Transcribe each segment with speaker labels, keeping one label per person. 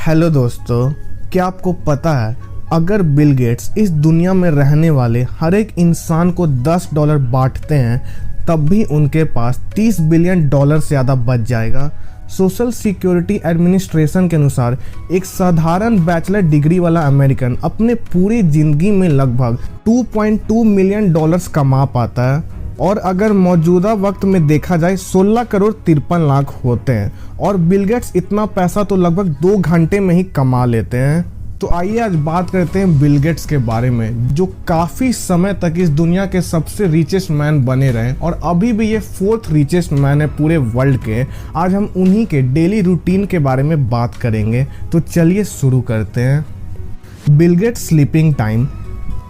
Speaker 1: Hello दोस्तों, क्या आपको पता है अगर बिल गेट्स इस दुनिया में रहने वाले हर एक इंसान को $10 बांटते हैं तब भी उनके पास $30 बिलियन से ज़्यादा बच जाएगा। सोशल सिक्योरिटी एडमिनिस्ट्रेशन के अनुसार एक साधारण बैचलर डिग्री वाला अमेरिकन अपने पूरी ज़िंदगी में लगभग $2.2 मिलियन कमा पाता है और अगर मौजूदा वक्त में देखा जाए 16 करोड़ 53 लाख होते हैं और बिल गेट्स इतना पैसा तो लगभग 2 घंटे में ही कमा लेते हैं। तो आइए आज बात करते हैं बिल गेट्स के बारे में, जो काफ़ी समय तक इस दुनिया के सबसे रिचेस्ट मैन बने रहे और अभी भी ये 4th रिचेस्ट मैन है पूरे वर्ल्ड के। आज हम उन्हीं के डेली रूटीन के बारे में बात करेंगे, तो चलिए शुरू करते हैं। Bill Gates sleeping time.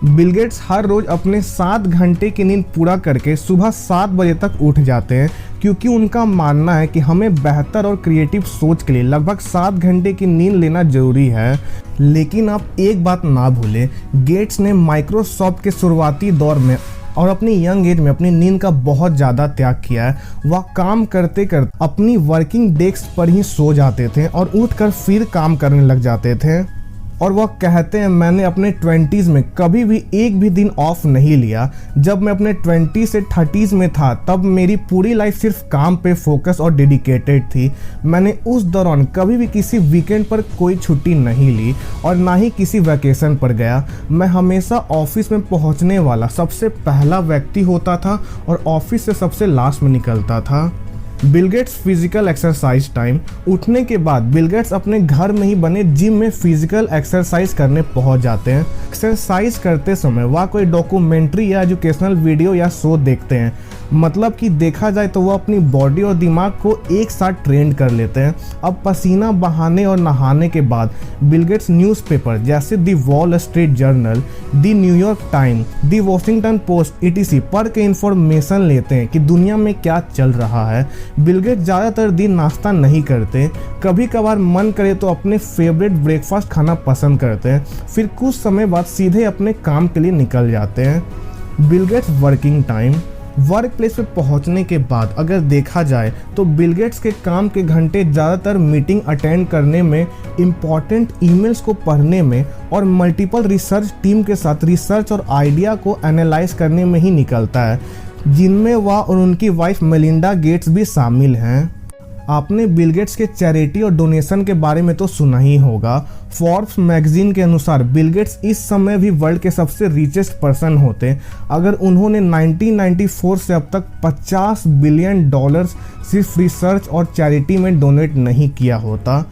Speaker 1: Bill Gates हर रोज़ अपने 7 घंटे की नींद पूरा करके सुबह 7 बजे तक उठ जाते हैं, क्योंकि उनका मानना है कि हमें बेहतर और क्रिएटिव सोच के लिए लगभग 7 घंटे की नींद लेना जरूरी है। लेकिन आप एक बात ना भूलें, गेट्स ने माइक्रोसॉफ्ट के शुरुआती दौर में और अपनी यंग एज में अपनी नींद का बहुत ज़्यादा त्याग किया है। वह काम करते करते अपनी वर्किंग डेस्क पर ही सो जाते थे और उठकर फिर काम करने लग जाते थे। और वह कहते हैं, मैंने अपने 20s में कभी भी एक भी दिन ऑफ नहीं लिया। जब मैं अपने 20 से 30s में था तब मेरी पूरी लाइफ सिर्फ काम पे फोकस और डेडिकेटेड थी। मैंने उस दौरान कभी भी किसी वीकेंड पर कोई छुट्टी नहीं ली और ना ही किसी वैकेशन पर गया। मैं हमेशा ऑफिस में पहुंचने वाला सबसे पहला व्यक्ति होता था और ऑफिस से सबसे लास्ट में निकलता था। Bill Gates physical exercise time. उठने के बाद बिल गेट्स अपने घर में ही बने जिम में फिजिकल एक्सरसाइज करने पहुंच जाते हैं। एक्सरसाइज करते समय वह कोई डॉक्यूमेंट्री या एजुकेशनल वीडियो या शो देखते हैं। मतलब कि देखा जाए तो वह अपनी बॉडी और दिमाग को एक साथ ट्रेन कर लेते हैं। अब पसीना बहाने और नहाने के बाद बिल गेट्स न्यूज़पेपर जैसे the wall street journal, the New York time, the Washington post etc पढ़ के इंफॉर्मेशन लेते हैं कि दुनिया में क्या चल रहा है। बिल गेट्स ज़्यादातर दिन नाश्ता नहीं करते, कभी कभार मन करे तो अपने फेवरेट ब्रेकफास्ट खाना पसंद करते हैं, फिर कुछ समय बाद सीधे अपने काम के लिए निकल जाते हैं। Bill gets working time. Work place पे पहुंचने के बाद अगर देखा जाए तो बिल गेट्स के काम के घंटे ज़्यादातर मीटिंग अटेंड करने में, इम्पॉर्टेंट ईमेल्स को पढ़ने में और मल्टीपल रिसर्च टीम के साथ रिसर्च और आइडिया को एनालाइज करने में ही निकलता है, जिनमें वह और उनकी वाइफ मेलिंडा गेट्स भी शामिल हैं। आपने बिल गेट्स के चैरिटी और डोनेशन के बारे में तो सुना ही होगा। फोर्ब्स मैगजीन के अनुसार बिल गेट्स इस समय भी वर्ल्ड के सबसे रिचेस्ट पर्सन होते अगर उन्होंने 1994 से अब तक $50 बिलियन सिर्फ रिसर्च और चैरिटी में डोनेट नहीं किया होता।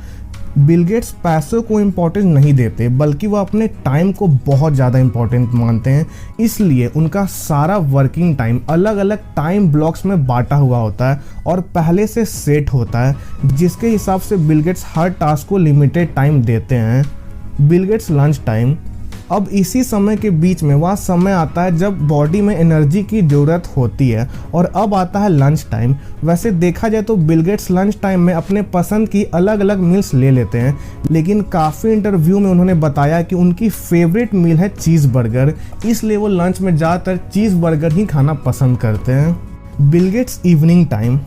Speaker 1: बिल गेट्स पैसों को इम्पोर्टेंस नहीं देते, बल्कि वह अपने टाइम को बहुत ज़्यादा इम्पोर्टेंट मानते हैं। इसलिए उनका सारा वर्किंग टाइम अलग अलग टाइम ब्लॉक्स में बांटा हुआ होता है और पहले से सेट होता है, जिसके हिसाब से बिल गेट्स हर टास्क को लिमिटेड टाइम देते हैं। Bill gets lunch time. अब इसी समय के बीच में वह समय आता है जब बॉडी में एनर्जी की ज़रूरत होती है और अब आता है लंच टाइम। वैसे देखा जाए तो बिल गेट्स लंच टाइम में अपने पसंद की अलग अलग मील्स ले लेते हैं, लेकिन काफ़ी इंटरव्यू में उन्होंने बताया कि उनकी फेवरेट मील है चीज़ बर्गर, इसलिए वो लंच में ज़्यादातर चीज़ बर्गर ही खाना पसंद करते हैं। Bill gets evening time.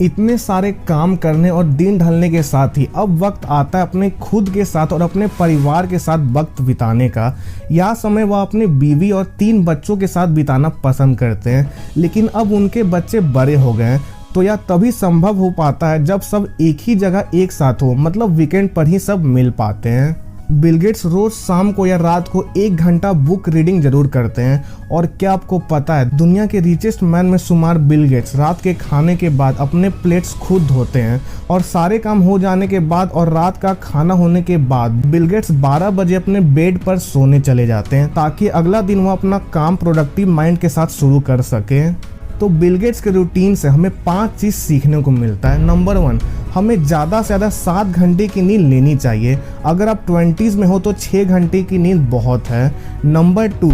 Speaker 1: इतने सारे काम करने और दिन ढलने के साथ ही अब वक्त आता है अपने खुद के साथ और अपने परिवार के साथ वक्त बिताने का। यह समय वह अपनी बीवी और 3 बच्चों के साथ बिताना पसंद करते हैं, लेकिन अब उनके बच्चे बड़े हो गए हैं, तो यह तभी संभव हो पाता है जब सब एक ही जगह एक साथ हो, मतलब वीकेंड पर ही सब मिल पाते हैं। बिल गेट्स रोज शाम को या रात को 1 घंटा बुक रीडिंग जरूर करते हैं। और क्या आपको पता है, दुनिया के रिचेस्ट मैन में शुमार बिल गेट्स रात के खाने के बाद अपने प्लेट्स खुद धोते हैं और सारे काम हो जाने के बाद और रात का खाना होने के बाद बिल गेट्स 12 बजे अपने बेड पर सोने चले जाते हैं, ताकि अगला दिन वो अपना काम प्रोडक्टिव माइंड के साथ शुरू कर सके। तो बिल गेट्स के रूटीन से हमें 5 चीज़ सीखने को मिलता है। नंबर 1, हमें ज़्यादा से ज़्यादा 7 घंटे की नींद लेनी चाहिए। अगर आप 20s में हो तो 6 घंटे की नींद बहुत है। नंबर 2,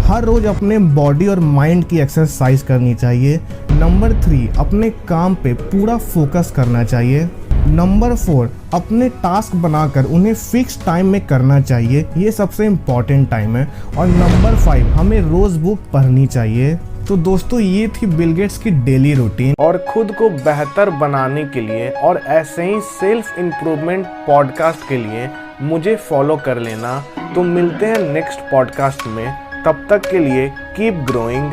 Speaker 1: हर रोज़ अपने बॉडी और माइंड की एक्सरसाइज करनी चाहिए। नंबर 3, अपने काम पे पूरा फोकस करना चाहिए। नंबर 4, अपने टास्क बनाकर उन्हें फिक्स टाइम में करना चाहिए, ये सबसे इम्पॉर्टेंट टाइम है। और नंबर 5, हमें रोज़ बुक पढ़नी चाहिए। तो दोस्तों ये थी बिल गेट्स की डेली रूटीन, और खुद को बेहतर बनाने के लिए और ऐसे ही सेल्फ इम्प्रूवमेंट पॉडकास्ट के लिए मुझे फॉलो कर लेना। तो मिलते हैं नेक्स्ट पॉडकास्ट में, तब तक के लिए कीप ग्रोइंग।